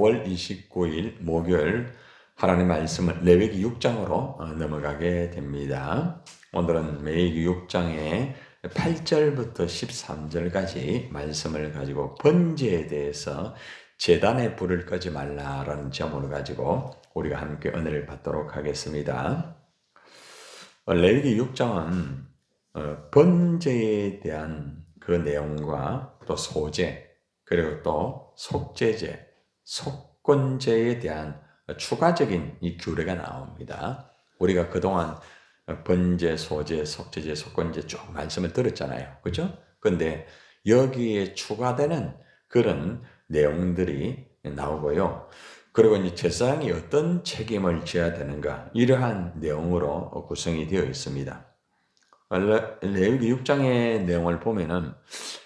5월 29일 목요일 하나님의 말씀은 레위기 6장으로 넘어가게 됩니다. 오늘은 레위기 6장의 8절부터 13절까지 말씀을 가지고 번제에 대해서 제단에 불을 끄지 말라라는 제목을 가지고 우리가 함께 은혜를 받도록 하겠습니다. 레위기 6장은 번제에 대한 그 내용과 또 소제, 그리고 또 속죄제, 속건제에 대한 추가적인 이 규례가 나옵니다. 우리가 그동안 번제, 소제, 속죄제, 속건제 쭉 말씀을 들었잖아요. 그죠? 근데 여기에 추가되는 그런 내용들이 나오고요. 그리고 이제 제사장이 어떤 책임을 져야 되는가, 이러한 내용으로 구성이 되어 있습니다. 레위기 6장의 내용을 보면은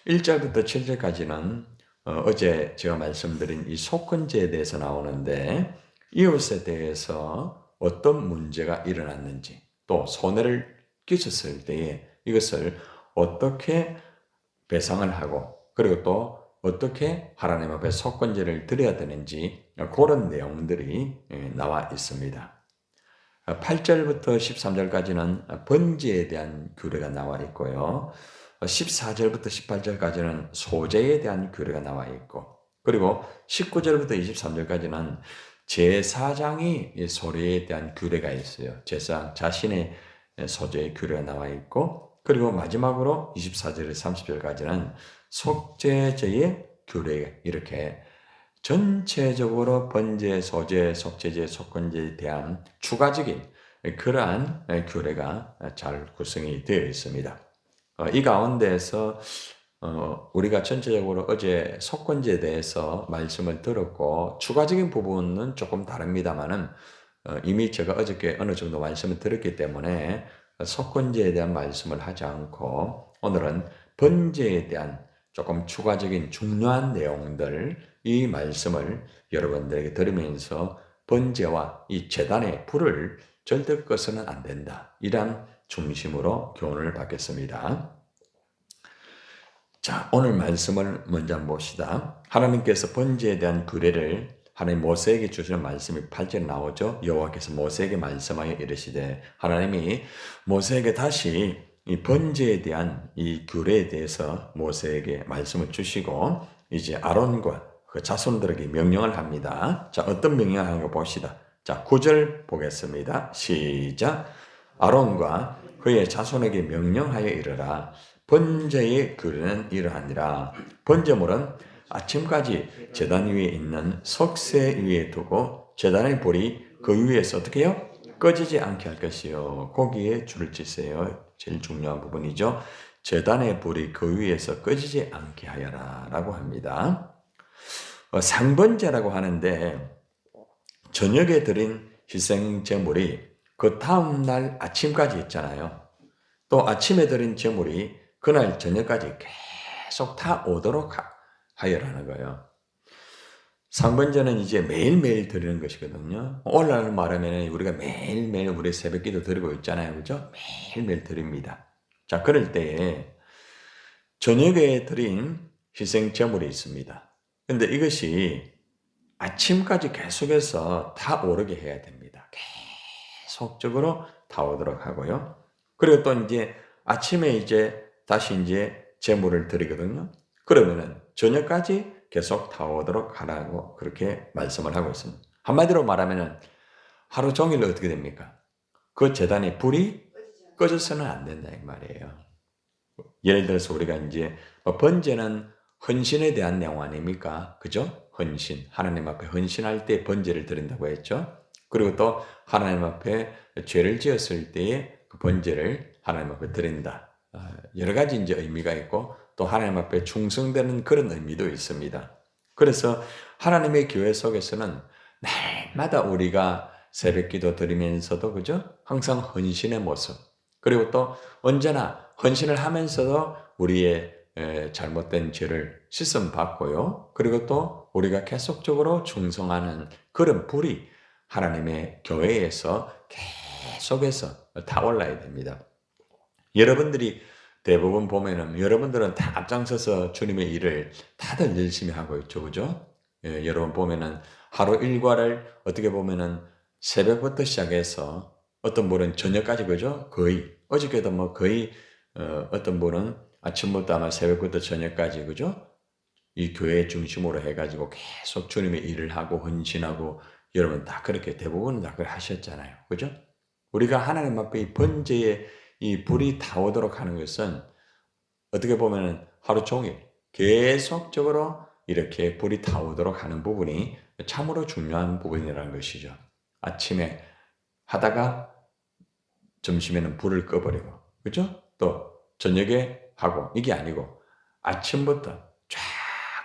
1절부터 7절까지는 어제 제가 말씀드린 이 속건제에 대해서 나오는데, 이웃에 대해서 어떤 문제가 일어났는지, 또 손해를 끼쳤을 때에 이것을 어떻게 배상을 하고, 그리고 또 어떻게 하나님 앞에 속건제를 드려야 되는지, 그런 내용들이 나와 있습니다. 8절부터 13절까지는 번제에 대한 규례가 나와 있고요. 14절부터 18절까지는 소제에 대한 규례가 나와 있고, 그리고 19절부터 23절까지는 제사장이 소리에 대한 규례가 있어요. 제사장 자신의 소제의 규례가 나와 있고, 그리고 마지막으로 24절에서 30절까지는 속죄제의 규례, 이렇게 전체적으로 번제, 소제, 속죄제, 속건제에 대한 추가적인 그러한 규례가 잘 구성이 되어 있습니다. 이 가운데에서 우리가 전체적으로 어제 속건제에 대해서 말씀을 들었고, 추가적인 부분은 조금 다릅니다만은 이미 제가 어저께 어느 정도 말씀을 드렸기 때문에 속건제에 대한 말씀을 하지 않고, 오늘은 번제에 대한 조금 추가적인 중요한 내용들, 이 말씀을 여러분들에게 들으면서 번제와 이 제단의 불을 절대 꺼서는 안 된다, 이런 중심으로 교훈을 받겠습니다. 자, 오늘 말씀을 먼저 한번 봅시다. 하나님께서 번제에 대한 규례를 하나님 모세에게 주시는 말씀이 8절에 나오죠. 여호와께서 모세에게 말씀하여 이르시되, 하나님이 모세에게 다시 이 번제에 대한 이 규례에 대해서 모세에게 말씀을 주시고, 이제 아론과 그 자손들에게 명령을 합니다. 자, 어떤 명령을 하는가 봅시다. 자, 9절 보겠습니다. 시작. 아론과 그의 자손에게 명령하여 이르라. 번제의 규례는 이러하니라. 번제물은 아침까지 제단 위에 있는 석쇠 위에 두고 제단의 불이 그 위에서 어떻게 해요? 꺼지지 않게 할 것이요. 거기에 줄을 치세요. 제일 중요한 부분이죠. 제단의 불이 그 위에서 꺼지지 않게 하여라 라고 합니다. 상번제라고 하는데, 저녁에 드린 희생제물이 그 다음날 아침까지 있잖아요. 또 아침에 드린 제물이 그날 저녁까지 계속 다 오도록 하여라는 거예요. 상번제는 이제 매일매일 드리는 것이거든요. 오늘날 말하면 우리가 매일매일 우리 새벽기도 드리고 있잖아요. 그죠? 매일매일 드립니다. 자, 그럴 때에 저녁에 드린 희생제물이 있습니다. 근데 이것이 아침까지 계속해서 다 오르게 해야 됩니다. 계속적으로 다 오도록 하고요. 그리고 또 이제 아침에 이제 다시 이제 제물을 드리거든요. 그러면은 저녁까지 계속 다 오도록 하라고 그렇게 말씀을 하고 있습니다. 한마디로 말하면은 하루 종일 어떻게 됩니까? 그 제단에 불이 꺼져서는 안 된다 이 말이에요. 예를 들어서 우리가 이제 번제는 헌신에 대한 내용 아닙니까? 그죠? 헌신. 하나님 앞에 헌신할 때 번제를 드린다고 했죠. 그리고 또 하나님 앞에 죄를 지었을 때에 그 번제를 하나님 앞에 드린다. 여러 가지 이제 의미가 있고, 또 하나님 앞에 충성되는 그런 의미도 있습니다. 그래서 하나님의 교회 속에서는 날마다 우리가 새벽기도 드리면서도, 그죠? 항상 헌신의 모습, 그리고 또 언제나 헌신을 하면서도 우리의 잘못된 죄를 씻음 받고요. 그리고 또 우리가 계속적으로 충성하는 그런 불이 하나님의 교회에서 계속해서 다 올라야 됩니다. 여러분들이 대부분 보면은 여러분들은 다 앞장서서 주님의 일을 다들 열심히 하고 있죠. 그죠? 예, 여러분 보면은 하루 일과를 어떻게 보면은 새벽부터 시작해서 어떤 분은 저녁까지 그죠? 거의 어저께도 뭐 거의 어떤 분은 아침부터 아마 새벽부터 저녁까지 그죠? 이 교회 중심으로 해가지고 계속 주님의 일을 하고 헌신하고 여러분 다 그렇게 대부분 다 그렇게 하셨잖아요. 그죠? 우리가 하나님 앞에 이 번제에 이 불이 타오도록 하는 것은 어떻게 보면은 하루 종일 계속적으로 이렇게 불이 타오도록 하는 부분이 참으로 중요한 부분이라는 것이죠. 아침에 하다가 점심에는 불을 꺼버리고, 그죠? 또 저녁에 하고 이게 아니고 아침부터 쫙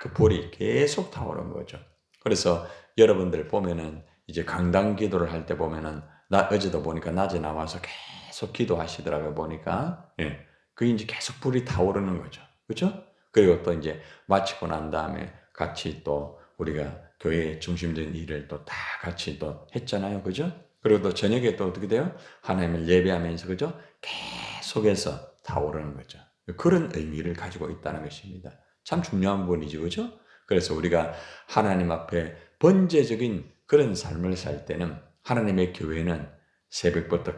그 불이 계속 타오르는 거죠. 그래서 여러분들 보면은 이제 강단 기도를 할 때 보면은 나 어제도 보니까 낮에 나와서 계속 기도하시더라고요. 보니까 예. 그게 이제 계속 불이 타오르는 거죠. 그죠? 그리고 또 이제 마치고 난 다음에 같이 또 우리가 교회의 중심적인 일을 또 다 같이 또 했잖아요. 그죠? 그리고 또 저녁에 또 어떻게 돼요? 하나님을 예배하면서 그죠? 계속해서 타오르는 거죠. 그런 의미를 가지고 있다는 것입니다. 참 중요한 부분이죠. 그죠? 그래서 우리가 하나님 앞에 번제적인 그런 삶을 살 때는 하나님의 교회는 새벽부터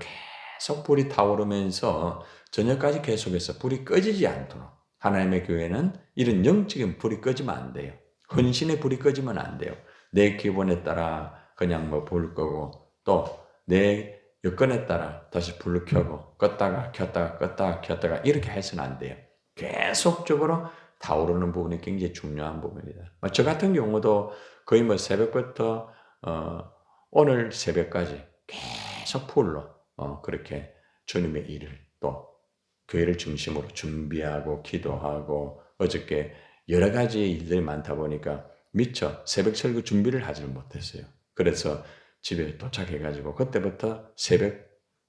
계속 불이 타오르면서 저녁까지 계속해서 불이 꺼지지 않도록 하나님의 교회는 이런 영적인 불이 꺼지면 안 돼요. 헌신의 불이 꺼지면 안 돼요. 내 기분에 따라 그냥 뭐 불 끄고 또 내 여건에 따라 다시 불을 켜고 껐다가 켰다가 껐다가 켰다가 이렇게 해서는 안 돼요. 계속적으로 타오르는 부분이 굉장히 중요한 부분이다. 저 같은 경우도 거의 뭐 새벽부터 오늘 새벽까지 계속 풀로 그렇게 주님의 일을 또 교회를 중심으로 준비하고 기도하고 어저께 여러 가지 일들이 많다 보니까 미처 새벽 설교 준비를 하지를 못했어요. 그래서 집에 도착해가지고 그때부터 새벽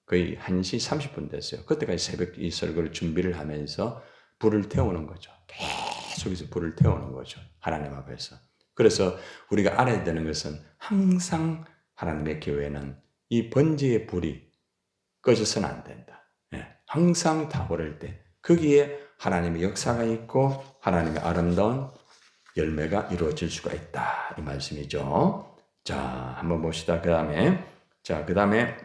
거의 1시 30분 됐어요. 그때까지 새벽 이 설교를 준비를 하면서 불을 태우는 거죠. 계속해서 불을 태우는 거죠. 하나님 앞에서. 그래서 우리가 알아야 되는 것은 항상 하나님의 교회는 이 번제의 불이 꺼져서는 안 된다. 예, 항상 타오를 때 거기에 하나님의 역사가 있고 하나님의 아름다운 열매가 이루어질 수가 있다. 이 말씀이죠. 자, 한번 봅시다. 그 다음에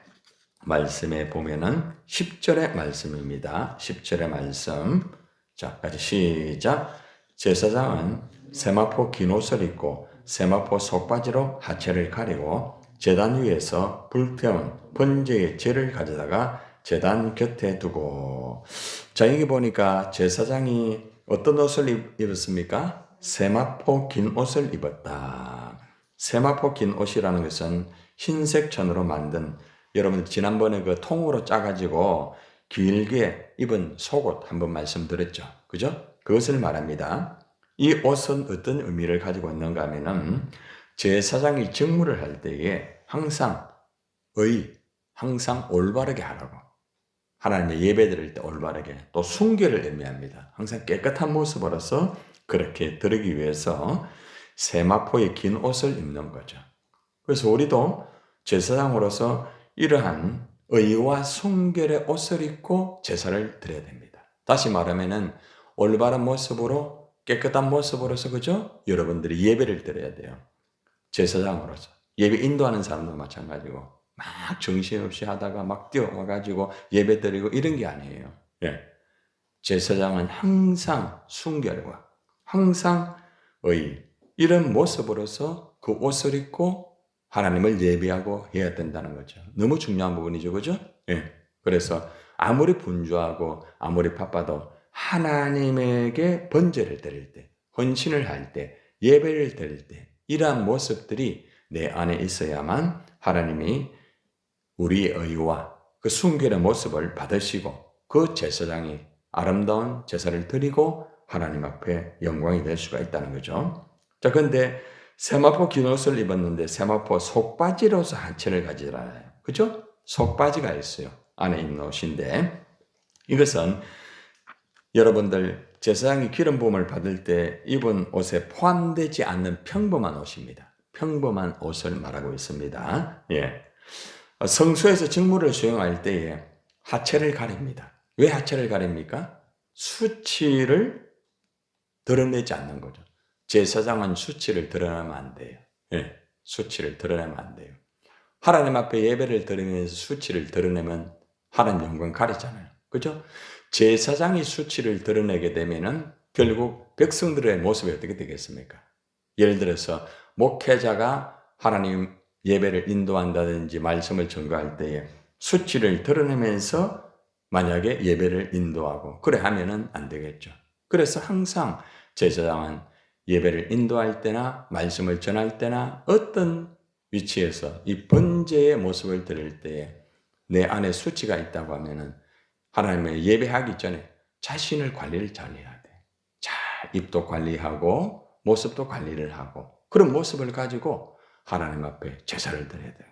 말씀에 보면은 10절의 말씀입니다. 10절의 말씀. 자, 같이 시작. 제사장은 세마포 긴 옷을 입고 세마포 속바지로 하체를 가리고 제단 위에서 불태운 번제의 재를 가져다가 제단 곁에 두고. 자, 여기 보니까 제사장이 어떤 옷을 입었습니까? 세마포 긴 옷을 입었다. 세마포 긴 옷이라는 것은 흰색 천으로 만든 여러분 지난번에 그 통으로 짜가지고 길게 입은 속옷 한번 말씀드렸죠. 그죠? 그것을 말합니다. 이 옷은 어떤 의미를 가지고 있는가 하면은 제사장이 직무를 할 때에 항상 올바르게 하라고. 하나님의 예배 드릴 때 올바르게 또 순결을 의미합니다. 항상 깨끗한 모습으로서 그렇게 드리기 위해서 세마포의 긴 옷을 입는 거죠. 그래서 우리도 제사장으로서 이러한 의와 순결의 옷을 입고 제사를 드려야 됩니다. 다시 말하면은 올바른 모습으로 깨끗한 모습으로서 그죠? 여러분들이 예배를 드려야 돼요. 제사장으로서. 예배 인도하는 사람도 마찬가지고 막 정신없이 하다가 막 뛰어와가지고 예배 드리고 이런 게 아니에요. 예. 제사장은 항상 순결과 항상 이런 모습으로서 그 옷을 입고 하나님을 예배하고 해야 된다는 거죠. 너무 중요한 부분이죠. 그죠? 예. 그래서 아무리 분주하고 아무리 바빠도 하나님에게 번제를 드릴 때, 헌신을 할 때, 예배를 드릴 때 이러한 모습들이 내 안에 있어야만 하나님이 우리의 의와 그 순결의 모습을 받으시고 그 제사장이 아름다운 제사를 드리고 하나님 앞에 영광이 될 수가 있다는 거죠. 자, 근데 세마포 긴 옷을 입었는데 세마포 속바지로서 하체를 가지잖아요. 그죠? 속바지가 있어요. 안에 입는 옷인데 이것은 여러분들 제사장이 기름 부음을 받을 때 입은 옷에 포함되지 않는 평범한 옷입니다. 평범한 옷을 말하고 있습니다. 예. 성소에서 직무를 수행할 때에 하체를 가립니다. 왜 하체를 가립니까? 수치를 드러내지 않는 거죠. 제사장은 수치를 드러내면 안 돼요. 예, 수치를 드러내면 안 돼요. 하나님 앞에 예배를 드리면서 수치를 드러내면 하나님 영광 가리잖아요. 그죠? 제사장이 수치를 드러내게 되면은 결국 백성들의 모습이 어떻게 되겠습니까? 예를 들어서 목회자가 하나님 예배를 인도한다든지 말씀을 전가할 때에 수치를 드러내면서 만약에 예배를 인도하고 그래 하면은 안 되겠죠. 그래서 항상 제사장은 예배를 인도할 때나 말씀을 전할 때나 어떤 위치에서 이 번제의 모습을 드릴 때에 내 안에 수치가 있다고 하면은 하나님의 예배하기 전에 자신을 관리를 잘 해야 돼. 잘 입도 관리하고 모습도 관리를 하고 그런 모습을 가지고 하나님 앞에 제사를 드려야 돼요.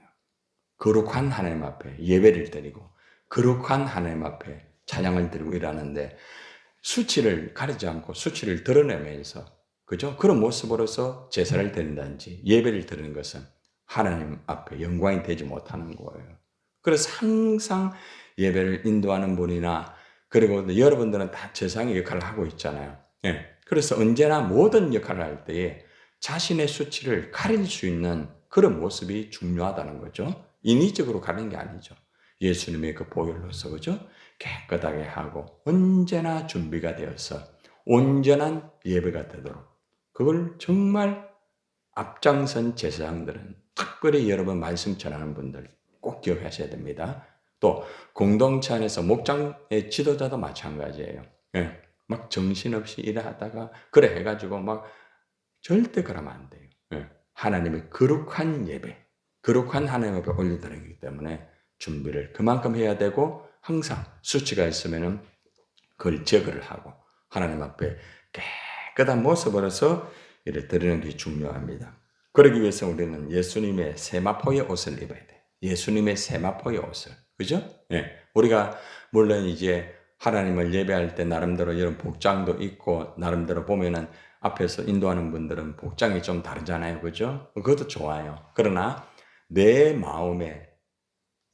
거룩한 하나님 앞에 예배를 드리고 거룩한 하나님 앞에 찬양을 드리고 일하는데 수치를 가리지 않고 수치를 드러내면서 그죠? 그런 모습으로서 제사를 드린다든지 예배를 드리는 것은 하나님 앞에 영광이 되지 못하는 거예요. 그래서 항상 예배를 인도하는 분이나 그리고 여러분들은 다 제사장의 역할을 하고 있잖아요. 예. 그래서 언제나 모든 역할을 할 때에 자신의 수치를 가릴 수 있는 그런 모습이 중요하다는 거죠. 인위적으로 가는 게 아니죠. 예수님의 그 보혈로서 그죠? 깨끗하게 하고 언제나 준비가 되어서 온전한 예배가 되도록 그걸 정말 앞장선 제사장들은 특별히 여러분 말씀 전하는 분들 꼭 기억하셔야 됩니다. 또 공동체 안에서 목장의 지도자도 마찬가지예요. 예, 막 정신없이 일하다가 그래 해가지고 막 절대 그러면 안 돼요. 예, 하나님의 거룩한 예배, 거룩한 하나님 앞에 올려드리기 때문에 준비를 그만큼 해야 되고 항상 수치가 있으면은 그걸 제거를 하고 하나님 앞에 깨끗한 모습으로서 이를 드리는 게 중요합니다. 그러기 위해서 우리는 예수님의 세마포의 옷을 입어야 돼. 예수님의 세마포의 옷을. 그죠? 예. 우리가 물론 이제 하나님을 예배할 때 나름대로 이런 복장도 있고 나름대로 보면은 앞에서 인도하는 분들은 복장이 좀 다르잖아요. 그죠? 그것도 좋아요. 그러나 내 마음에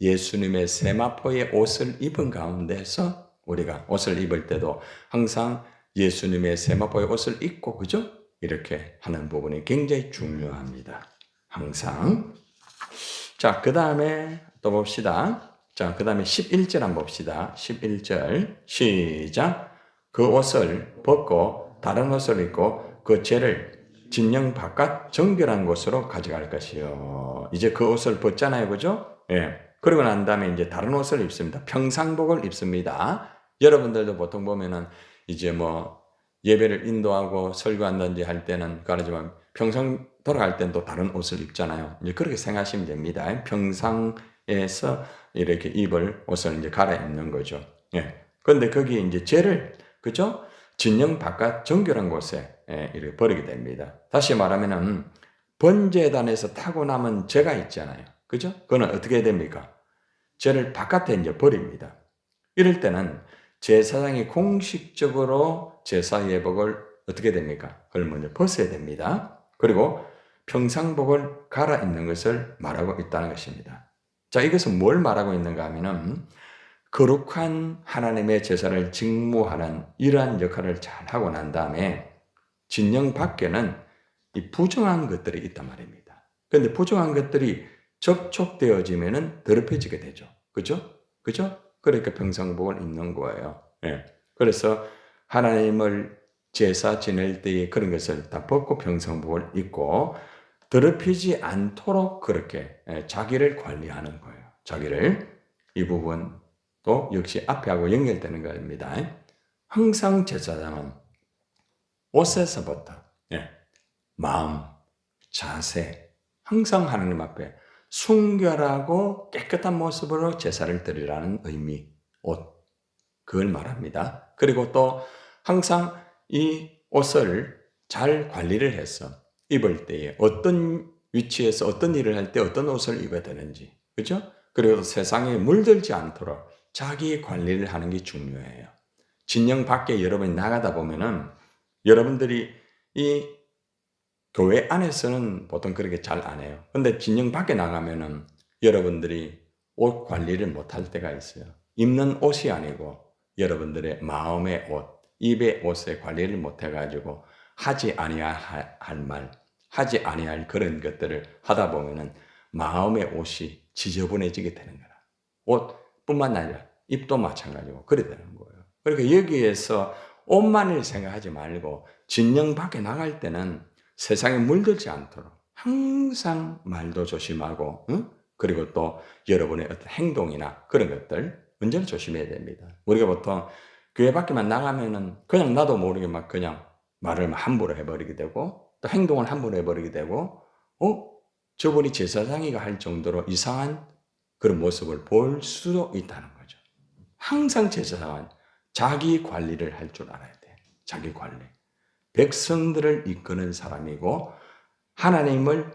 예수님의 세마포의 옷을 입은 가운데서 우리가 옷을 입을 때도 항상 예수님의 세마포의 옷을 입고 그죠? 이렇게 하는 부분이 굉장히 중요합니다. 항상. 자, 그 다음에 또 봅시다. 자, 그 다음에 11절 한번 봅시다. 11절 시작. 그 옷을 벗고 다른 옷을 입고 그 죄를 진영 바깥 정결한 곳으로 가져갈 것이요. 이제 그 옷을 벗잖아요. 그죠? 예. 그러고 난 다음에 이제 다른 옷을 입습니다. 평상복을 입습니다. 여러분들도 보통 보면은 이제 뭐 예배를 인도하고 설교한다든지 할 때는 그러지만 평상 돌아갈 때는 또 다른 옷을 입잖아요. 이제 그렇게 생각하시면 됩니다. 평상에서 이렇게 입을 옷을 이제 갈아입는 거죠. 예. 그런데 거기에 이제 죄를 그죠? 진영 바깥 정결한 곳에 이렇게 버리게 됩니다. 다시 말하면은 번제단에서 타고 남은 죄가 있잖아요. 그죠? 그거는 어떻게 됩니까? 죄를 바깥에 이제 버립니다. 이럴 때는 제사장이 공식적으로 제사 예복을 어떻게 됩니까? 그걸 먼저 벗어야 됩니다. 그리고 평상복을 갈아입는 것을 말하고 있다는 것입니다. 자, 이것은 뭘 말하고 있는가 하면은 거룩한 하나님의 제사를 직무하는 이러한 역할을 잘 하고 난 다음에 진영 밖에는 이 부정한 것들이 있단 말입니다. 그런데 부정한 것들이 접촉되어지면은 더럽혀지게 되죠. 그죠? 그죠? 그러니까 평상복을 입는 거예요. 예. 그래서 하나님을 제사 지낼 때에 그런 것을 다 벗고 평상복을 입고 더럽히지 않도록 그렇게 자기를 관리하는 거예요. 자기를 이 부분도 역시 앞에 하고 연결되는 겁니다. 항상 제사장은 옷에서부터 마음, 자세, 항상 하나님 앞에 순결하고 깨끗한 모습으로 제사를 드리라는 의미, 옷, 그걸 말합니다. 그리고 또 항상 이 옷을 잘 관리를 해서 입을 때에 어떤 위치에서 어떤 일을 할 때 어떤 옷을 입어야 되는지, 그죠? 그리고 세상에 물들지 않도록 자기 관리를 하는 게 중요해요. 진영 밖에 여러분이 나가다 보면은 여러분들이 이 교회 안에서는 보통 그렇게 잘 안 해요. 근데 진영 밖에 나가면은 여러분들이 옷 관리를 못할 때가 있어요. 입는 옷이 아니고 여러분들의 마음의 옷, 입의 옷에 관리를 못 해가지고 하지 아니할 말, 하지 아니할 그런 것들을 하다 보면은 마음의 옷이 지저분해지게 되는 거라. 옷뿐만 아니라 입도 마찬가지고 그래 되는 거예요. 그러니까 여기에서 옷만을 생각하지 말고 진영 밖에 나갈 때는 세상에 물들지 않도록 항상 말도 조심하고, 응? 그리고 또 여러분의 어떤 행동이나 그런 것들 언제나 조심해야 됩니다. 우리가 보통 교회 밖에만 나가면은 그냥 나도 모르게 막 그냥 말을 함부로 해버리게 되고 또 행동을 함부로 해버리게 되고, 저분이 제사장이가 할 정도로 이상한 그런 모습을 볼 수도 있다는 거죠. 항상 제사장은 자기 관리를 할 줄 알아야 돼. 자기 관리. 백성들을 이끄는 사람이고 하나님을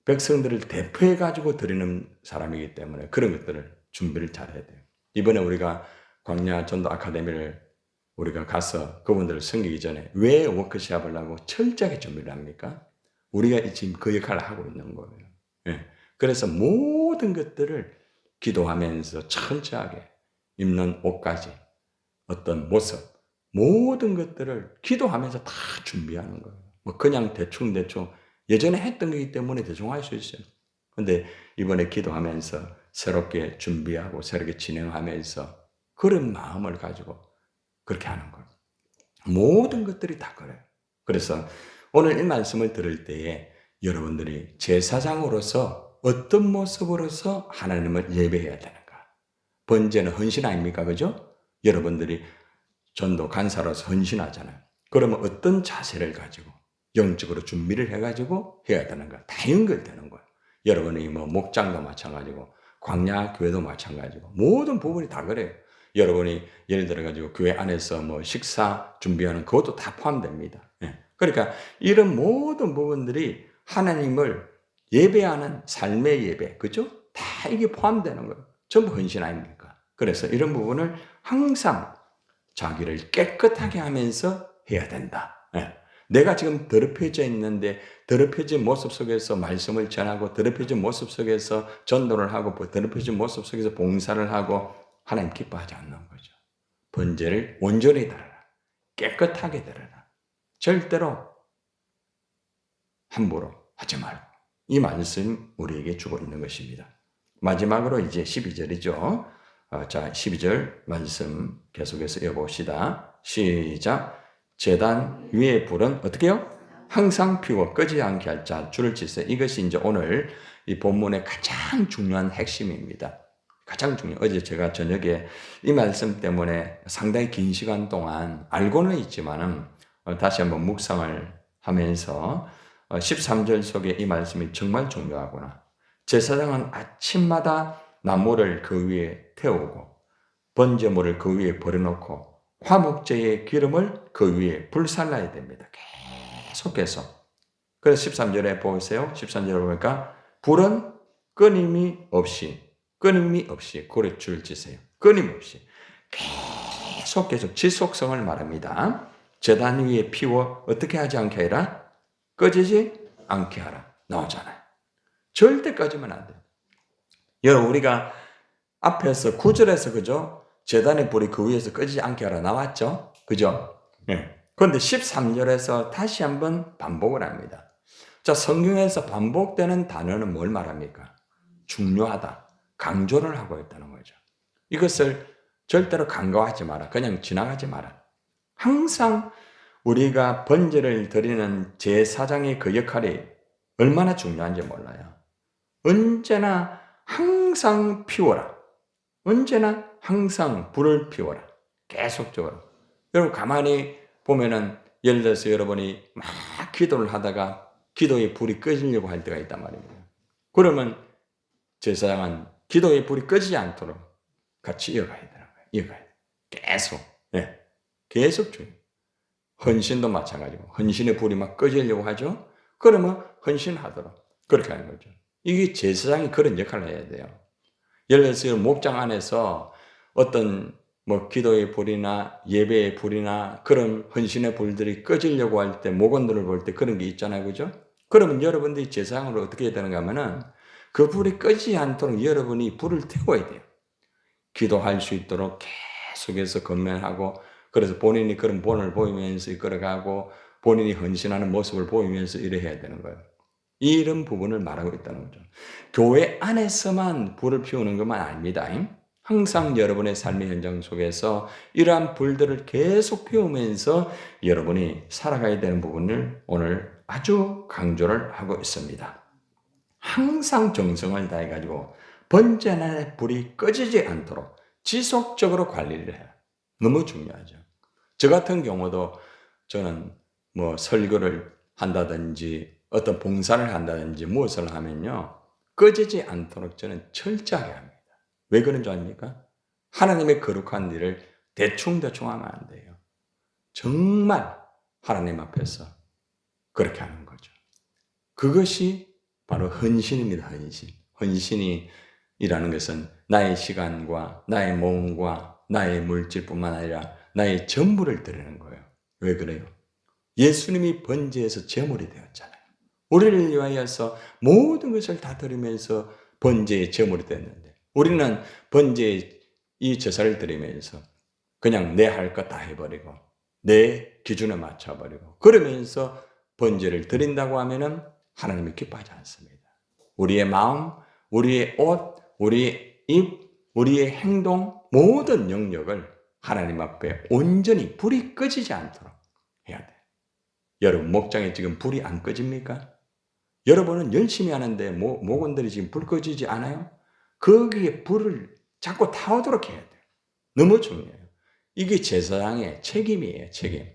백성들을 대표해 가지고 드리는 사람이기 때문에 그런 것들을 준비를 잘해야 돼요. 이번에 우리가 광야 전도 아카데미를 우리가 가서 그분들을 섬기기 전에 왜 워크숍을 하고 철저하게 준비를 합니까? 우리가 지금 그 역할을 하고 있는 거예요. 예. 그래서 모든 것들을 기도하면서 천천하게 입는 옷까지 어떤 모습 모든 것들을 기도하면서 다 준비하는 거예요. 뭐 그냥 대충 예전에 했던 거기 때문에 대충 할 수 있어요. 근데 이번에 기도하면서 새롭게 준비하고 새롭게 진행하면서 그런 마음을 가지고 그렇게 하는 거예요. 모든 것들이 다 그래요. 그래서 오늘 이 말씀을 들을 때에 여러분들이 제사장으로서 어떤 모습으로서 하나님을 예배해야 되는가? 번제는 헌신 아닙니까? 그죠? 여러분들이 전도 간사로서 헌신하잖아요. 그러면 어떤 자세를 가지고 영적으로 준비를 해가지고 해야 되는가? 다 연결되는 거예요. 여러분이 뭐 목장도 마찬가지고 광야 교회도 마찬가지고 모든 부분이 다 그래요. 여러분이 예를 들어가지고 교회 안에서 뭐 식사 준비하는 그것도 다 포함됩니다. 예. 그러니까 이런 모든 부분들이 하나님을 예배하는 삶의 예배, 그죠? 다 이게 포함되는 거예요. 전부 헌신 아닙니까? 그래서 이런 부분을 항상 자기를 깨끗하게 하면서 해야 된다. 예. 내가 지금 더럽혀져 있는데 더럽혀진 모습 속에서 말씀을 전하고 더럽혀진 모습 속에서 전도를 하고 더럽혀진 모습 속에서 봉사를 하고 하나님 기뻐하지 않는 거죠. 번제를 온전히 드려라. 깨끗하게 드려라. 절대로 함부로 하지 말고. 이 말씀 우리에게 주고 있는 것입니다. 마지막으로 이제 12절이죠. 자, 12절 말씀 계속해서 이어봅시다. 시작. 제단 위에 불은 어떻게 해요? 항상 피워 끄지 않게 할 자 줄을 치세요. 이것이 이제 오늘 이 본문의 가장 중요한 핵심입니다. 가장 중요해요. 어제 제가 저녁에 이 말씀 때문에 상당히 긴 시간 동안 알고는 있지만은 다시 한번 묵상을 하면서 13절 속에 이 말씀이 정말 중요하구나. 제사장은 아침마다 나무를 그 위에 태우고 번제물을 그 위에 버려놓고 화목제의 기름을 그 위에 불살라야 됩니다. 계속해서. 그래서 13절에 보세요. 13절에 보니까 불은 끊임이 없이 고래 줄 치세요. 끊임없이 계속 지속성을 말합니다. 제단 위에 피워 어떻게 하지 않게 하라? 꺼지지 않게 하라. 나오잖아요. 절대 꺼지면 안 돼요. 여러분 우리가 앞에서 9절에서 그죠? 제단의 불이 그 위에서 꺼지지 않게 하라 나왔죠? 그죠? 네. 그런데 13절에서 다시 한번 반복을 합니다. 자, 성경에서 반복되는 단어는 뭘 말합니까? 중요하다. 강조를 하고 있다는 거죠. 이것을 절대로 간과하지 마라. 그냥 지나가지 마라. 항상 우리가 번제를 드리는 제사장의 그 역할이 얼마나 중요한지 몰라요. 언제나 항상 피워라. 언제나 항상 불을 피워라. 계속적으로. 여러분 가만히 보면은 예를 들어서 여러분이 막 기도를 하다가 기도의 불이 꺼지려고 할 때가 있단 말입니다. 그러면 제사장은 기도의 불이 꺼지지 않도록 같이 이어가야 되는 거예요. 이어가야 돼요. 계속. 네. 계속 줘요. 헌신도 마찬가지고 헌신의 불이 막 꺼지려고 하죠. 그러면 헌신하도록 그렇게 하는 거죠. 이게 제사장이 그런 역할을 해야 돼요. 예를 들어서 목장 안에서 어떤 뭐 기도의 불이나 예배의 불이나 그런 헌신의 불들이 꺼지려고 할 때 목원들을 볼 때 그런 게 있잖아요. 그죠? 그러면 여러분들이 제사장으로 어떻게 해야 되는가 하면은 그 불이 꺼지지 않도록 여러분이 불을 태워야 돼요. 기도할 수 있도록 계속해서 건면하고 그래서 본인이 그런 본을 보이면서 이끌어가고 본인이 헌신하는 모습을 보이면서 일해야 되는 거예요. 이런 부분을 말하고 있다는 거죠. 교회 안에서만 불을 피우는 것만 아닙니다. 항상 여러분의 삶의 현장 속에서 이러한 불들을 계속 피우면서 여러분이 살아가야 되는 부분을 오늘 아주 강조를 하고 있습니다. 항상 정성을 다해가지고 번제나 불이 꺼지지 않도록 지속적으로 관리를 해요. 너무 중요하죠. 저 같은 경우도 저는 뭐 설교를 한다든지 어떤 봉사를 한다든지 무엇을 하면요, 꺼지지 않도록 저는 철저하게 합니다. 왜 그런 줄 아닙니까? 하나님의 거룩한 일을 대충대충 하면 안 돼요. 정말 하나님 앞에서 그렇게 하는 거죠. 그것이 바로 헌신입니다. 헌신이라는 것은 나의 시간과 나의 몸과 나의 물질뿐만 아니라 나의 전부를 드리는 거예요. 왜 그래요? 예수님이 번제에서 제물이 되었잖아요. 우리를 위하여서 모든 것을 다 드리면서 번제의 제물이 됐는데, 우리는 번제의 이 제사를 드리면서 그냥 내 할 것 다 해버리고 내 기준에 맞춰버리고 그러면서 번제를 드린다고 하면은 하나님이 기뻐하지 않습니다. 우리의 마음, 우리의 옷, 우리의 입, 우리의 행동, 모든 영역을 하나님 앞에 온전히 불이 꺼지지 않도록 해야 돼요. 여러분 목장에 지금 불이 안 꺼집니까? 여러분은 열심히 하는데 목원들이 지금 불 꺼지지 않아요? 거기에 불을 자꾸 타오도록 해야 돼요. 너무 중요해요. 이게 제사장의 책임이에요. 책임.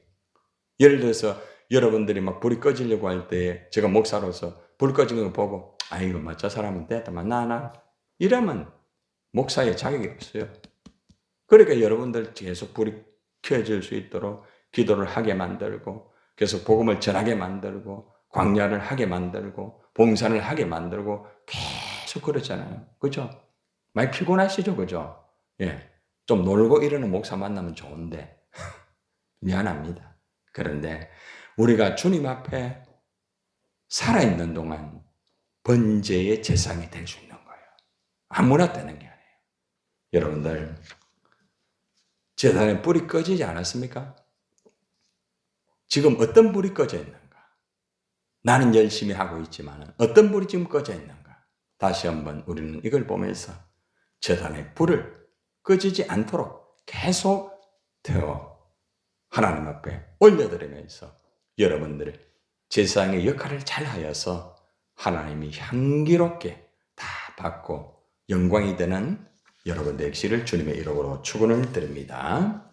예를 들어서 여러분들이 막 불이 꺼지려고 할 때 제가 목사로서 불 꺼지는 거 보고 아이고 저 사람은 됐다만 나 이러면 목사의 자격이 없어요. 그러니까 여러분들 계속 불이 켜질 수 있도록 기도를 하게 만들고 계속 복음을 전하게 만들고 광야를 하게 만들고 봉사를 하게 만들고 계속 그렇잖아요. 그죠? 많이 피곤하시죠? 그죠? 예. 좀 놀고 이러는 목사 만나면 좋은데 미안합니다. 그런데 우리가 주님 앞에 살아있는 동안 번제의 제상이 될 수 있는 거예요. 아무나 되는 게 아니에요. 여러분들 제단에 불이 꺼지지 않았습니까? 지금 어떤 불이 꺼져 있는가? 나는 열심히 하고 있지만 어떤 불이 지금 꺼져 있는가? 다시 한번 우리는 이걸 보면서 제단의 불을 꺼지지 않도록 계속 태워 하나님 앞에 올려드리면서 여러분들의 제사장의 역할을 잘 하여서 하나님이 향기롭게 다 받고 영광이 되는 여러분 되시기를 주님의 이름으로 축원을 드립니다.